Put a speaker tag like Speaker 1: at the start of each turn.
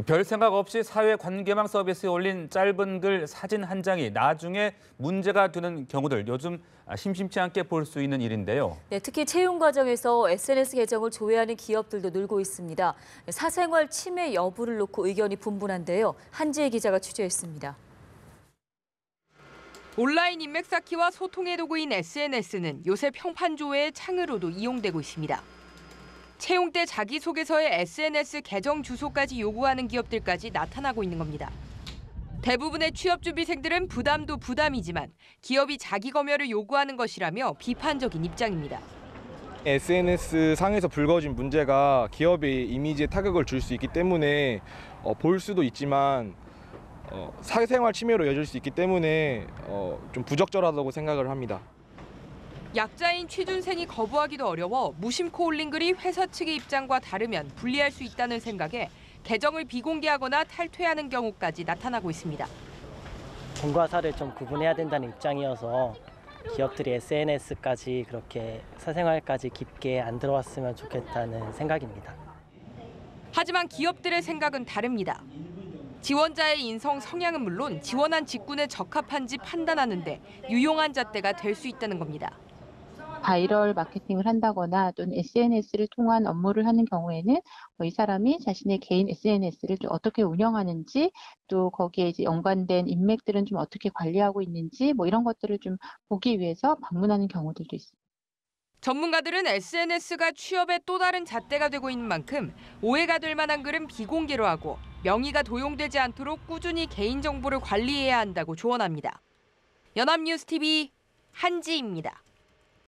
Speaker 1: 별 생각 없이 사회 관계망 서비스에 올린 짧은 글 사진 한 장이 나중에 문제가 되는 경우들 요즘 심심치 않게 볼 수 있는 일인데요.
Speaker 2: 네, 특히 채용 과정에서 SNS 계정을 조회하는 기업들도 늘고 있습니다. 사생활 침해 여부를 놓고 의견이 분분한데요. 한지혜 기자가 취재했습니다.
Speaker 3: 온라인 인맥 쌓기와 소통의 도구인 SNS는 요새 평판 조회의 창으로도 이용되고 있습니다. 채용 때 자기소개서에 SNS 계정 주소까지 요구하는 기업들까지 나타나고 있는 겁니다. 대부분의 취업 준비생들은 부담도 부담이지만 기업이 자기 검열을 요구하는 것이라며 비판적인 입장입니다.
Speaker 4: SNS 상에서 불거진 문제가 기업의 이미지에 타격을 줄 수 있기 때문에 볼 수도 있지만 사생활 침해로 이어질 수 있기 때문에 좀 부적절하다고 생각을 합니다.
Speaker 3: 약자인 취준생이 거부하기도 어려워 무심코 올린 글이 회사 측의 입장과 다르면 불리할 수 있다는 생각에 계정을 비공개하거나 탈퇴하는 경우까지 나타나고 있습니다.
Speaker 5: 공과 사를 좀 구분해야 된다는 입장이어서 기업들이 SNS까지 그렇게 사생활까지 깊게 안 들어왔으면 좋겠다는 생각입니다.
Speaker 3: 하지만 기업들의 생각은 다릅니다. 지원자의 인성 성향은 물론 지원한 직군에 적합한지 판단하는 데 유용한 잣대가 될 수 있다는 겁니다.
Speaker 6: 바이럴 마케팅을 한다거나 또는 SNS를 통한 업무를 하는 경우에는 이 사람이 자신의 개인 SNS를 좀 어떻게 운영하는지 또 거기에 이제 연관된 인맥들은 좀 어떻게 관리하고 있는지 이런 것들을 좀 보기 위해서 방문하는 경우들도 있습니다.
Speaker 3: 전문가들은 SNS가 취업의 또 다른 잣대가 되고 있는 만큼 오해가 될 만한 글은 비공개로 하고 명의가 도용되지 않도록 꾸준히 개인정보를 관리해야 한다고 조언합니다. 연합뉴스TV 한지입니다.